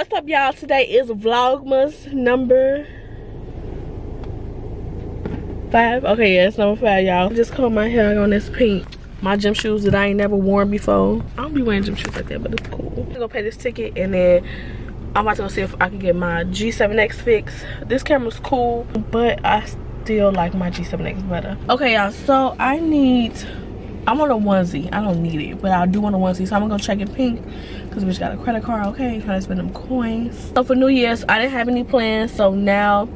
what's up, y'all? Today is Vlogmas number 5. Okay, yeah, it's number 5, y'all. Just combed my hair on this pink. My gym shoes that I ain't never worn before. I don't be wearing gym shoes like that, but it's cool. I'm gonna go pay this ticket and then I'm about to go see if I can get my G7X fixed. This camera's cool, but I still like my G7X better. Okay, y'all, so I want a onesie. I don't need it, but I do want a onesie. So I'm gonna go check in pink because we just got a credit card. Okay, trying to spend them coins. So for New Year's, I didn't have any plans. So now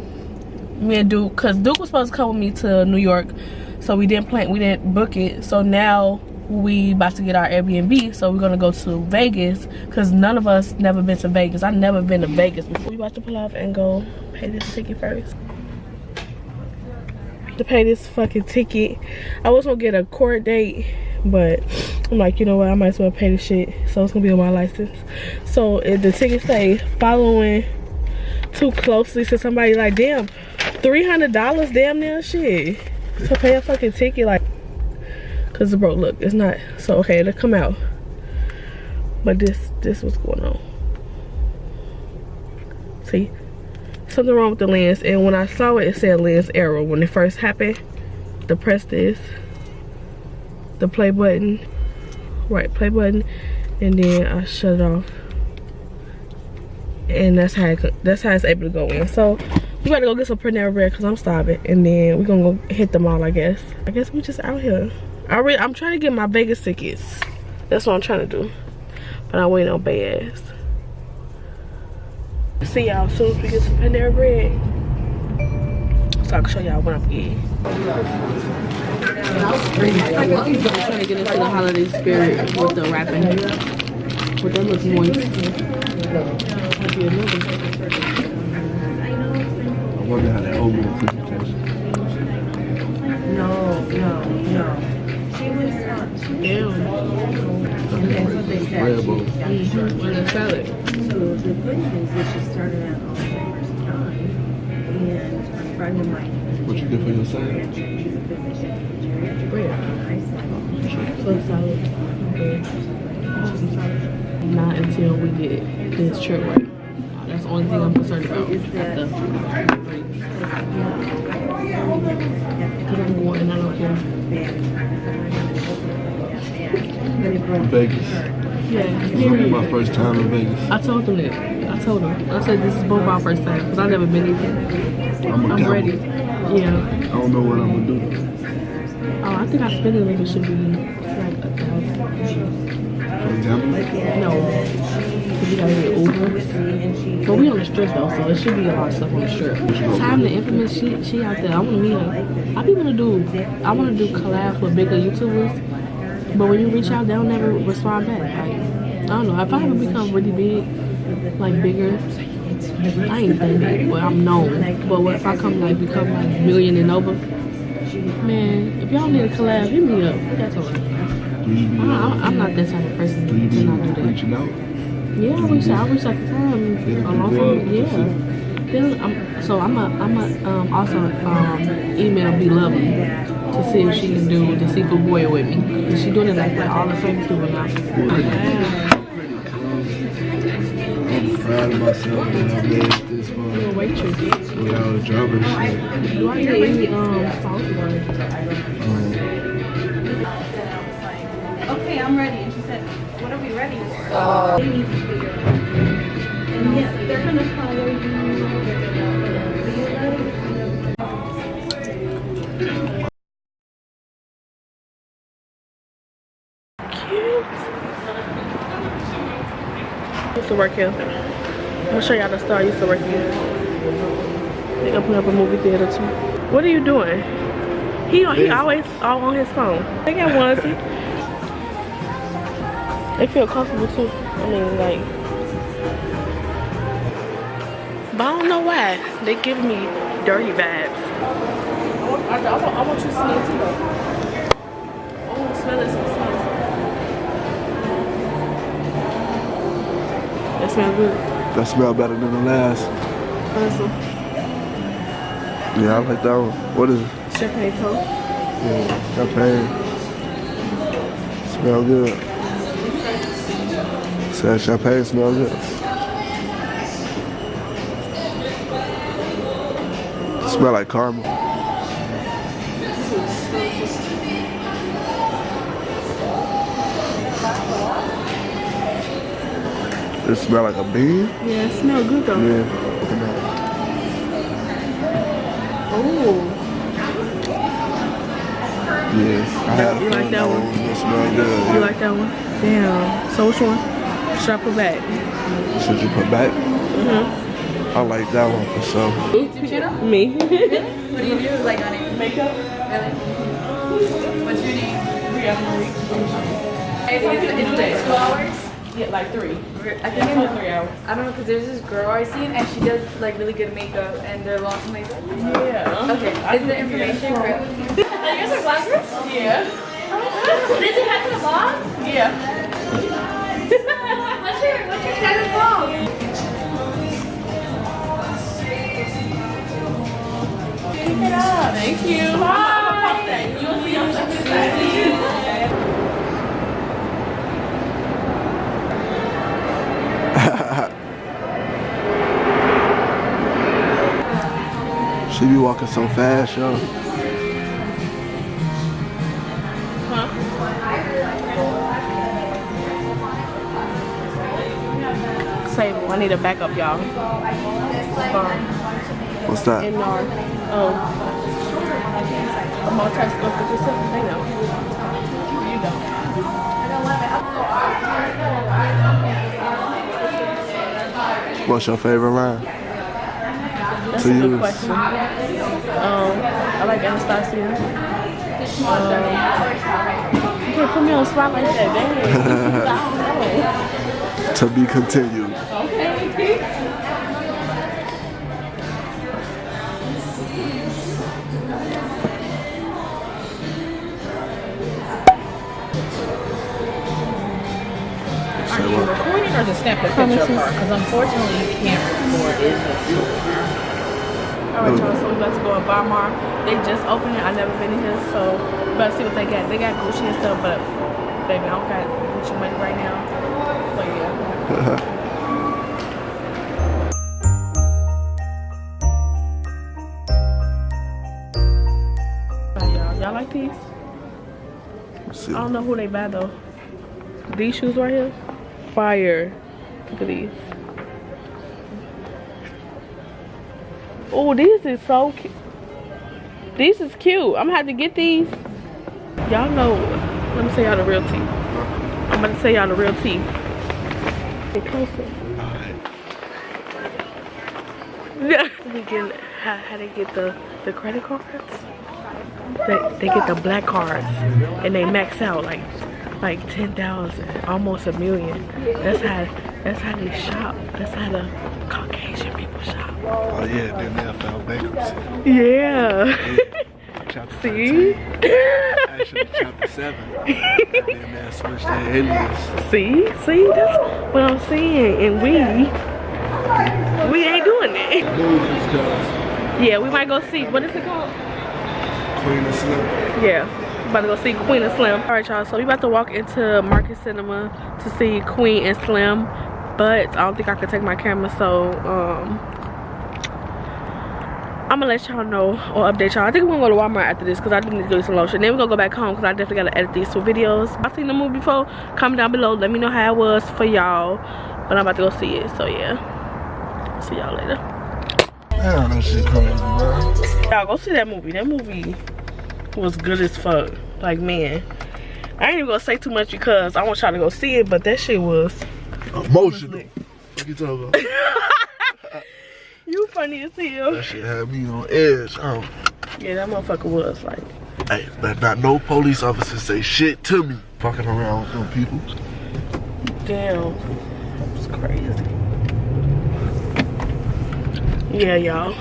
me and Duke, because Duke was supposed to come with me to New York, so we didn't book it. So now we about to get our Airbnb. So we're gonna go to Vegas because none of us never been to Vegas. I've never been to Vegas before. We about to pull off and go pay this ticket first. To pay this fucking ticket. I was gonna get a court date, but I'm like, you know what, I might as well pay this shit, so it's gonna be on my license. So if the ticket say following too closely to somebody, like damn, $300 damn near shit to pay a fucking ticket, like, cause bro, look, it's not so okay, it'll come out, but this was going on. See, something wrong with the lens, and when I saw it, it said lens error when it first happened. To press this, the play button, right, play button, and then I shut it off, and that's how it's able to go in. So we gotta go get some Panera Bread because I'm starving, and then we're gonna go hit the mall. I guess we just out here. I'm trying to get my Vegas tickets. That's what I'm trying to do, but I'm waiting on Bay ass. See y'all as soon as we get some Panera Bread, so I can show y'all what I'm getting. I'm trying to get into the holiday spirit with the wrapping, but that looks moist. I wonder how that oatmeal cookie tastes. No. She was Damn. that's what they said. Red Bull. And a salad. So the good news is she started out on the first time, and a friend of mine. What you get for your salad? She's a physician. Bread. Some salad. Okay. Some salad. Not until we get this trip right. That's the only thing I'm concerned about. Because I'm going and I don't care. Vegas. Yeah. This will be my first time in Vegas. I told them that. I said this is both our first time because I've never been either. I'm ready. Yeah. I don't know what I'm gonna do. Oh, I think our spending limit should be like $1,000. For example? No. We gotta get Uber. But we on the strip though, so it should be a lot of stuff on the strip. Time the infamous she out there. I wanna meet her. I wanna do collabs with bigger YouTubers. But when you reach out, they don't never respond back. Like, I don't know. If I ever become really big, like bigger, I ain't that big, but I'm known. But what if I become like million and over? Man, if y'all need a collab, hit me up. That's all. I'm not that type of person to not do that. Reaching out? Yeah, I wish I could time a long time. Yeah. Then so I'm also email Be Lovely to see if she can do the sequel boy with me. And she doing it like that all the famous people now. I'm proud of myself that I made it this far. You're a waitress. With all the drama and shit. Do I get any sauce? Okay, I'm ready. And she said, what are we ready for? They need to figure it out. And yes, they're going to follow you. Cute. I used to work here. I'm going to show y'all the store I used to work here. They opened up a movie theater too. What are you doing? He always all on his phone. They got onesie. They feel comfortable too. I mean, like, but I don't know why they give me dirty vibes. I want you to smell it too though. I want to smell it. That smells good. That smell better than the last. Awesome. Yeah, I like that one. What is it? Champagne toast. Yeah, champagne. Smell good. Said champagne smell good. Smell like caramel. It smell like a bean? Yeah, it smells good though. Yeah. Oh, Yeah. I had a You like feeling that one? was gonna smell good. you Yeah. like that one? Damn. So which one? Should I put back? Should you put back? Mm-hmm. I like that one for sure. YouTube channel? Me. What do you do like on it? Makeup. Really? What's your name? Yeah. Is it 2 hours? Yeah, like 3. I think It's it's like 3 hours. I don't know, because there's this girl I seen and she does like really good makeup and they're long makeup. Yeah. Okay, is the information correct? You guys are vloggers? Yeah. Does it have to vlog? Yeah. What's your channel called? Keep it up. Thank you. Bye. You'll see on Saturday. She be walking so fast, yo. Sable. I need a backup, y'all. What's that? In our I'm gonna try to go through this up. They know. You don't. What's your favorite line? That's To a good use. question. I like Anastasia. You can't put me on the spot like that, dang. I don't know. To be continued. Okay. Say what? Recording or just snap a picture of her? Because unfortunately you can't record it. Alright, y'all, so we about to go to Balmar. They just opened it. I never been in here, so we about to see what they got. They got Gucci and stuff, but baby, I don't got Gucci money right now. So yeah. Y'all like these? Let's see. I don't know who they buy though. These shoes right here, fire. Look at these. Oh, these is so cute. These is cute. I'm gonna have to get these. Y'all know. Let me tell y'all the real tea. I'm gonna tell y'all the real tea. Get closer. Yeah. We get how they get the credit cards. They get the black cards and they max out like 10,000, almost $1 million. That's how they shop. That's how the Caucasian people shop. Oh yeah, then they filed bankruptcy. Yeah. Chapter See? 13. Actually, chapter 7. And then they switched their alias. See, that's what I'm saying. And we ain't doing it. Movies, cuz. Yeah, we might go see. What is it called? Queen and Slim. Yeah, about to go see Queen and Slim. All right, y'all, so we about to walk into Market Cinema to see Queen and Slim, but I don't think I could take my camera, so I'm gonna let y'all know or update y'all. I think we're gonna go to Walmart after this because I do need to do some lotion. Then we're gonna go back home because I definitely gotta edit these 2 videos. I've seen the movie before. Comment down below, let me know how it was for y'all, but I'm about to go see it, so yeah, see y'all later. Damn, that shit crazy, man. Y'all go see that movie. That movie was good as fuck. Like, man, I ain't even gonna say too much because I want y'all to go see it, but that shit was Emotional. What you talking about? you funny as hell. That shit had me on edge. Yeah, that motherfucker was like, Hey, let not no police officer say shit to me. Fucking around with them people. damn, that was crazy. Yeah, y'all,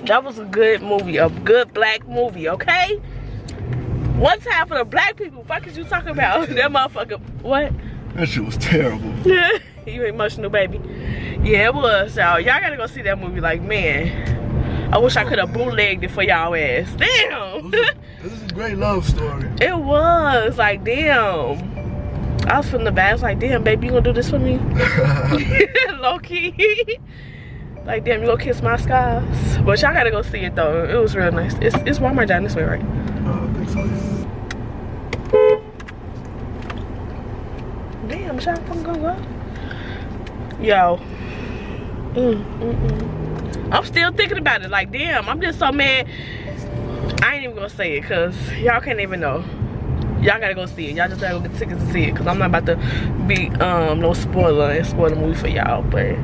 that was a good movie, a good black movie, okay? One time for the black people. Fuck is you talking about? That motherfucker, what? That shit was terrible. You emotional, baby. Yeah, it was, y'all. Y'all gotta go see that movie. Like, man, I wish I could have bootlegged it for y'all ass. Damn. This is a great love story. It was like, damn. I was feeling the bad. I was like, damn, baby, you gonna do this for me? Low key. Like, damn, you go kiss my skies. But y'all gotta go see it though. It was real nice. It's Walmart down this way, right? I think so. Damn, y'all fucking gonna go? Yo. I'm still thinking about it. Like, damn, I'm just so mad. I ain't even gonna say it because y'all can't even know. Y'all gotta go see it. Y'all just gotta go get tickets to see it because I'm not about to be no spoiler and spoil the movie for y'all. But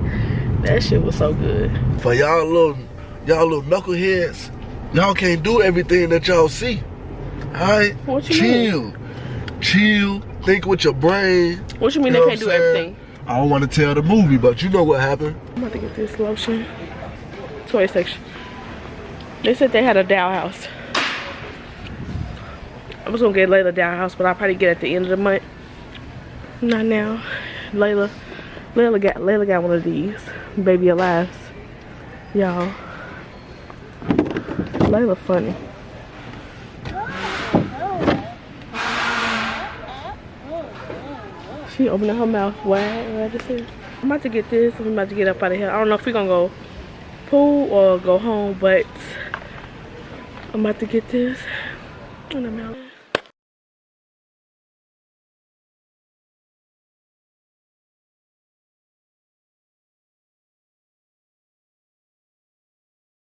that shit was so good. For y'all little knuckleheads, y'all can't do everything that y'all see. Alright? What you mean? Chill. Think with your brain. What you mean You they know can't do what I'm saying? everything? I don't want to tell the movie, but you know what happened. I'm about to get this lotion. Toy section. They said they had a doll house. I was gonna get Layla doll house, but I'll probably get at the end of the month. Not now. Layla got one of these Baby Alives. Y'all. Layla funny. She opening her mouth wide. I'm about to get this. I'm about to get up out of here. I don't know if we're gonna go pool or go home, but I'm about to get this. And I'm out.